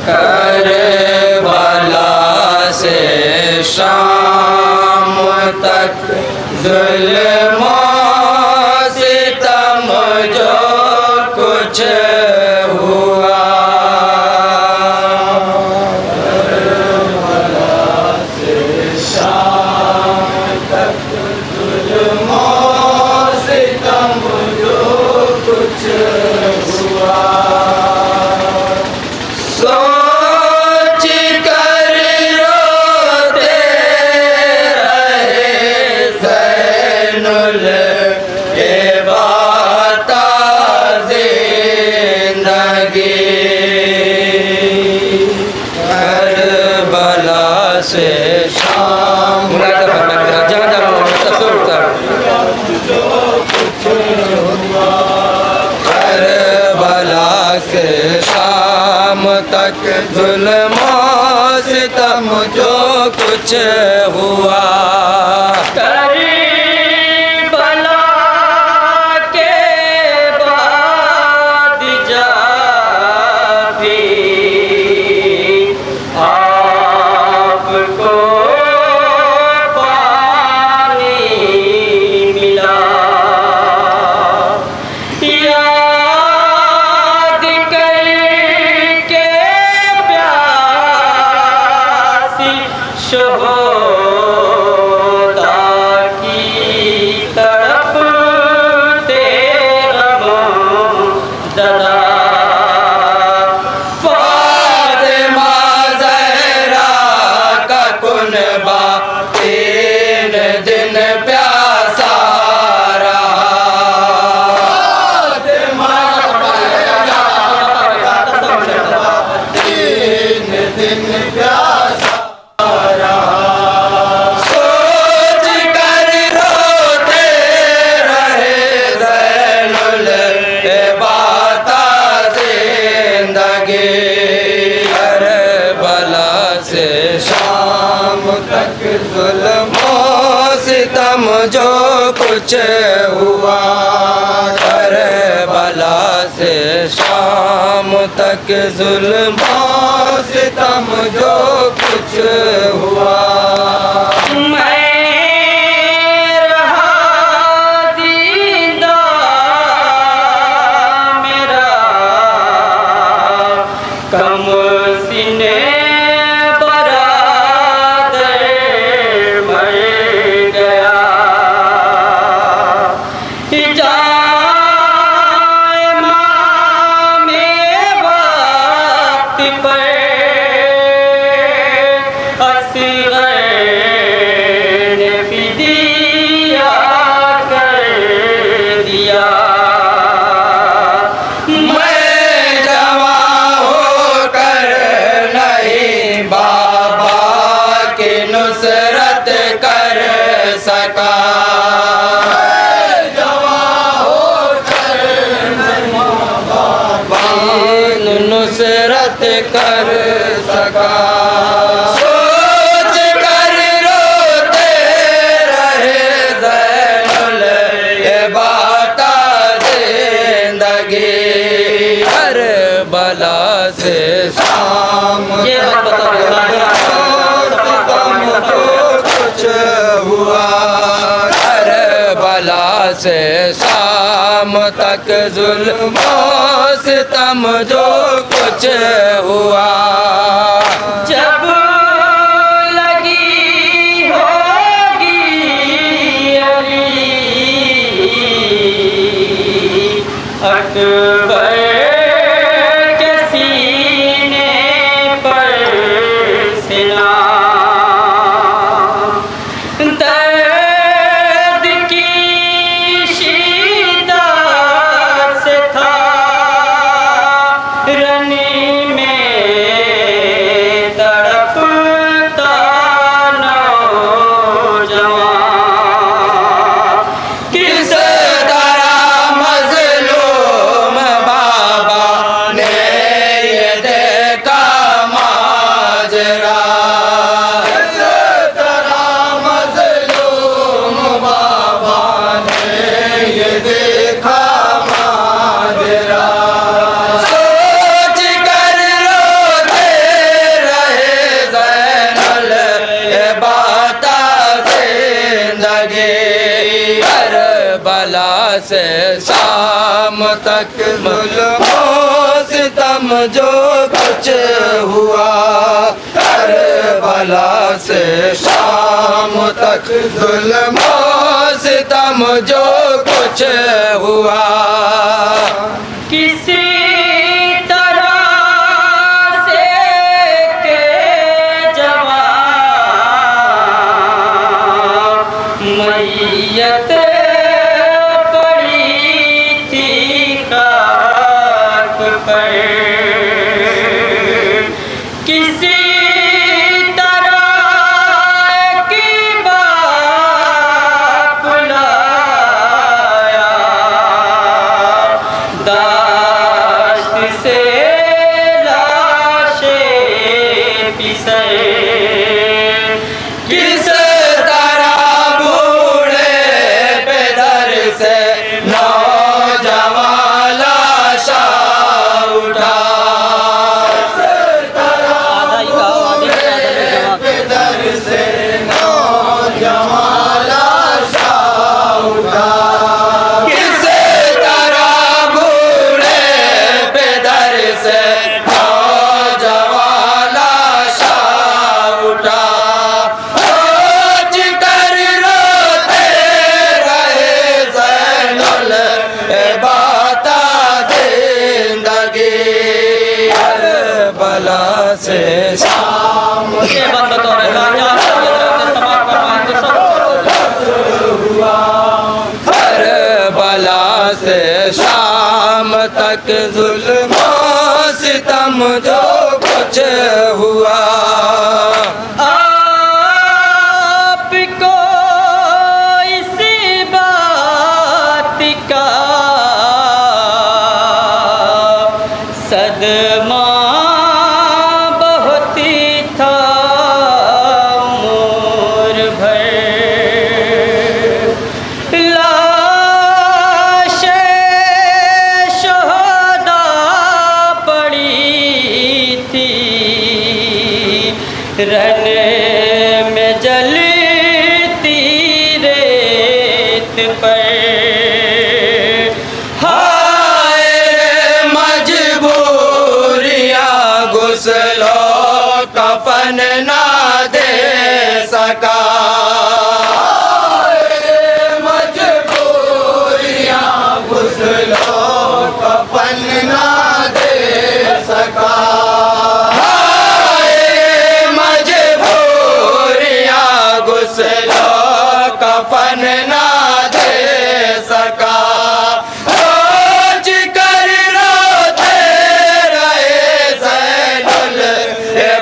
Karbala से शाम तक जुल्म सितम जो कुछ हुआ। करबला से शाम तक जुल्म सितम जो कुछ हुआ। सोच कर रोते रहे ज़ैनुल इबाता ज़िंदगी। करबला से शाम करबला से शाम तक जुल्म सितम जो कुछ हुआ। करबला के बाद जा भी आपको पानी मिला। याद करके प्यासी शोहदा की तड़पते ज़रा। फातिमा ज़हरा का कुनबा 3 दिन प्यासा रहा। फातिमा ज़हरा 3 दिन प्यासा रहा। सोच कर रोते रहे ज़ैनुल इबाता ज़िंदगी। करबला से शाम तक जुल्म सितम जो कुछ हुआ। करबला से शाम तक जुल्म सितम जो कुछ हुआ। मैं रहा जिंदा मेरा कम सीने बरादर मर गया। जाए मामे वक्त पर असग़र ने फ़िदिया कर दिया। मैं जवां होकर नहीं बाबा की नुसरत कर सका। नुसरत कर सका। सोच कर रोते रहे ज़ैनुल इबाता ज़िंदगी। करबला से शाम कुछ हुआ। करबला से शाम तक जुल्म सितम जो कुछ हुआ। जब लगी होगी अली अकबर के सीने पर सिला। दर्द की शिद्दत से था रनी में तक जुल्म सितम जो कुछ हुआ, करबला से शाम तक जुल्म सितम जो कुछ हुआ। किसी मैयत पड़ी थी खाक पर, किसी तरह की बात लाया, दाश्त से लाशें पिसे, किस नौजवान लाशा उठा, दर से नौजवान लाशा उठा, किस तरह बूढ़े पे दर से नौजवान लाशा उठा। करबला से शाम करबला से शाम तक जुल्म सितम जो कुछ हुआ। आपको इसी बात का सदमा रहने में जलती रेत पर, हाय मजबूरियाँ गुस्लो कफन ना दे सका, मजबूरियाँ गुस्लो कफन ना दे सका, कफन ना दे सका। सोच कर रोते रहे ज़ैनुल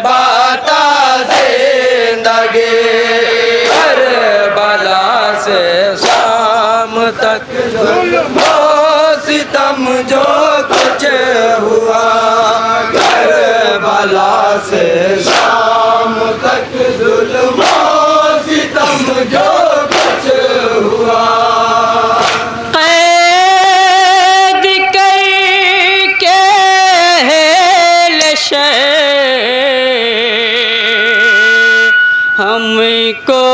बाता जिंदगी, करबला से शाम तक जुल्म सितम जो कुछ हुआ, करबला से शाम तक जुल्म सितम जो कुछ हुआ। कैद करके लशे हमको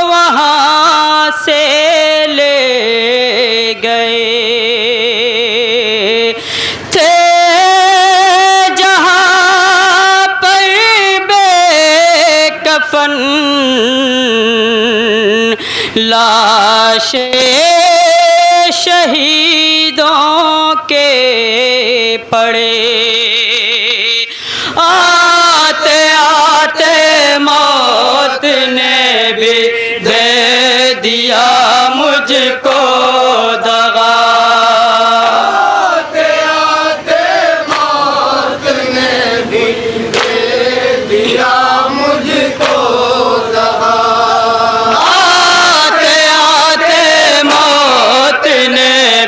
वहाँ से ले गए थे, जहाँ पर बेकफन लाशें शहीदों के पड़े, आते आते मौत ने भी दे दिया मुझको दगा, आते आते मौत ने भी दे दिया मुझको दगा,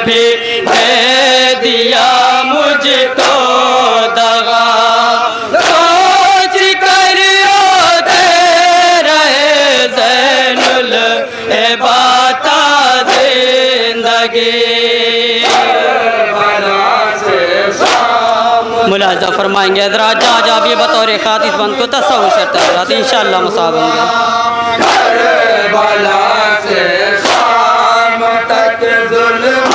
भी दे दिया मुझको दगा। सोच कर रोते रहे ज़ैनुल बाता जिंदगी, मुलाजा फरमाएंगे हज़रात। जहाँ जहाँ भी बतौर ख़ास इस बंद को तसव्वुर शर्त हज़रात इंशाअल्लाह मुसाब होंगे। करबला से शाम तक जुल्म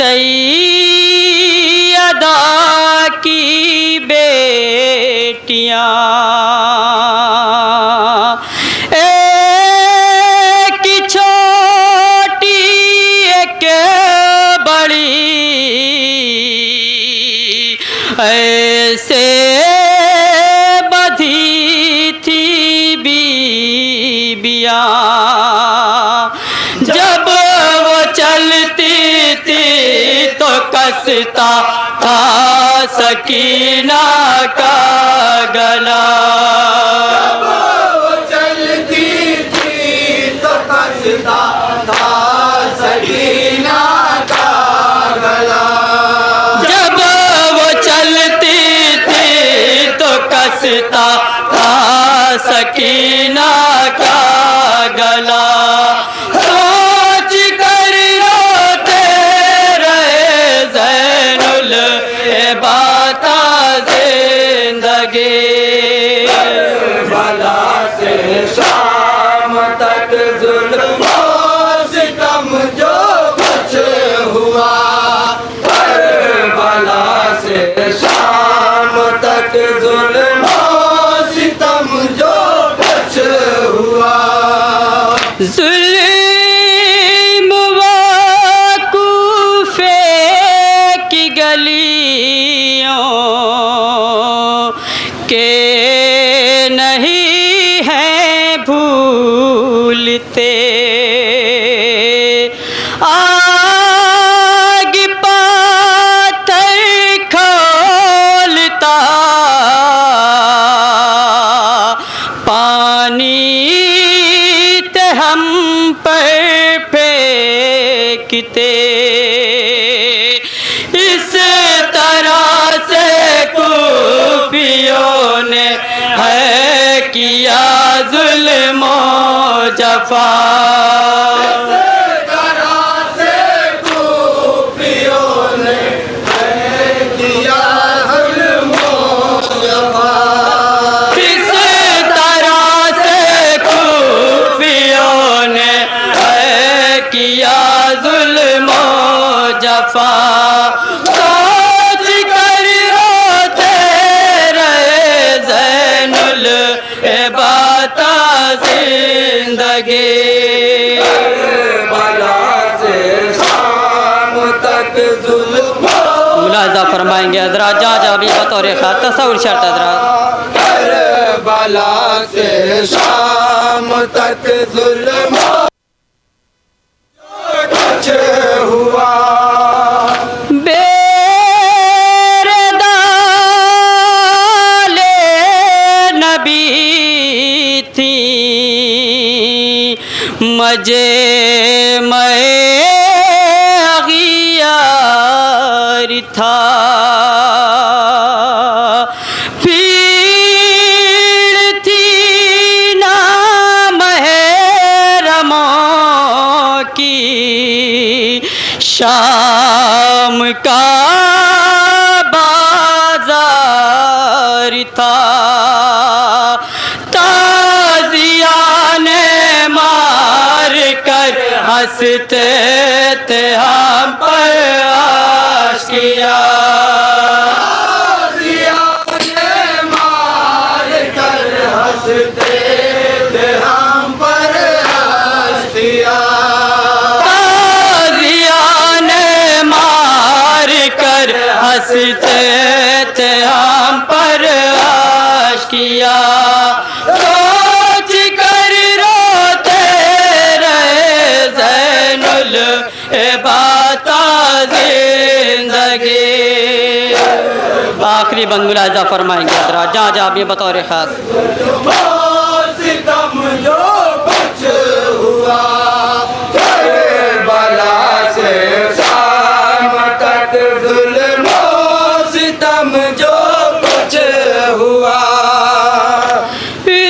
सैयदा की बेटियां, एक छोटी एक बड़ी, ऐसे बधी थी बीबियां। जब वो चलती थी तो कसता था सकीना का गला। जब वो चलती थी तो कसता था सकीना का गला। जब वो चलती थी तो कसता था सकीना का गला। सोच कर रोते रहे ज़ैनुल इबाता ज़िंदगी। भला से शाम तक जुल्म सितम जो कुछ हुआ, पर भला से शाम तक जुल्म सितम जो कुछ हुआ। ज़ुल्म व कूफे की गलियों के नहीं हैं भूलते। आग पाथर खोलता, पानी ते हम पर फेंकते। इस तरह से कूफियों ने है किया जुल्म ओ जफा। किस तरह से कूफियों ने है किया जुल्म ओ जफा। सोच कर रोते रहे ज़ैनुल इबाता ज़िंदगी। भला से शाम तक जुल्म मुलाजा फरमाएंगे हज़रात जहाँ जहाँ भी बतौर ख़ास तसव्वुर शर्त हज़रात। भला से शाम तक जुल्म कुछ हुआ। बेरदाले नबी थी, मजे में अगियार था। भीड़ थी ना महरमों की, शाम का बाजार था। ताजिया ने मार कर हंसते थे हम पर आशिया। मार कर हंसते थे हम पर हंसिया। ताजिया ने मार कर हंसते थे हम पर आशिया। सोच कर रोते रहे ज़ैनुल इबाता ज़िंदगी। आखिरी बंद मुलाजा फरमाएंगे हज़रात जहाँ जहाँ भी बतौर ख़ास। सितम जो कुछ हुआ, भला से शाम तक जुल्म सितम जो कुछ हुआ।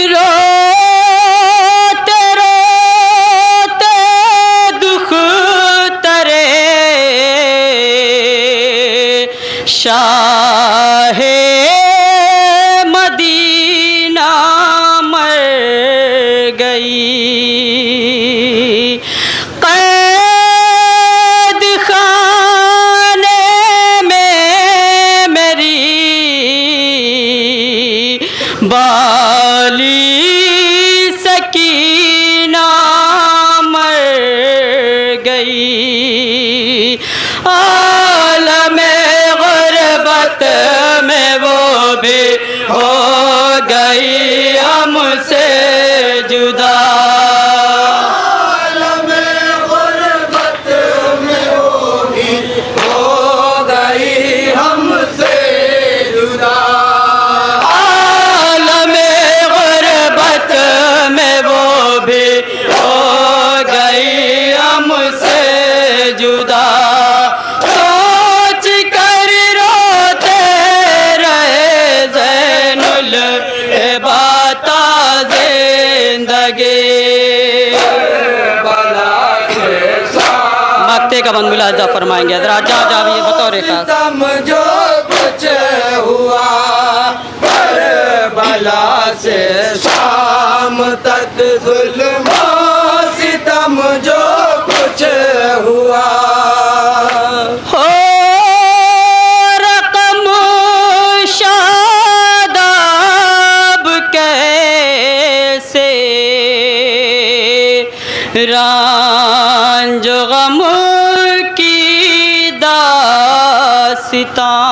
रोते रोते दुख तरे शाहे मदीना मर गई। बाली सकीना मर गई, आलमे गुरबत में वो भी हो गई हमसे जुदा। आलमे गुरबत में वो भी हो गई हमसे जुदा। आलमे गुरबत में वो भी हो गई हमसे जुदा। सोच कर रोते रहे ज़ैनुल इबाता ज़िंदगी। बला के साथ मक्ते का बंद मुलाजा फरमाएंगे हज़रात जहाँ जहाँ भी बतौर खास। सितम जो कुछ हुआ करबला से शाम तक जुल्म सितम जो कुछ हुआ। हो रकम शादाब कैसे रांझ गम की दास्तां,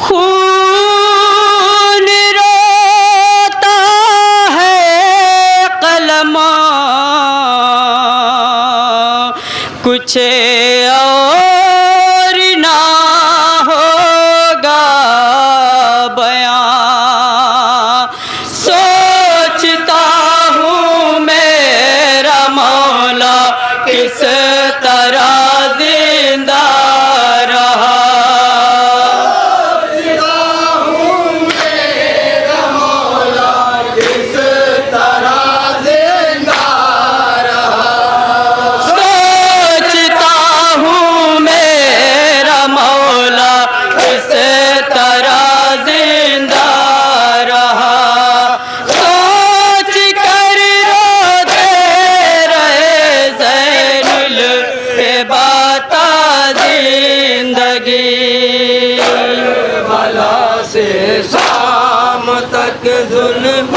खून रोता है कलमा कुछ और ना होगा बयां। सोचता हूँ मेरा मौला किस तरह जिंदा रहा। किस तरह जिंदा रहा। सोचता हूँ मेरा मौला किस तरह जिंदा रहा। सोच कर रोते रहे ज़ैनुल इबाता ज़िंदगी। बला से शाम तक जुल्म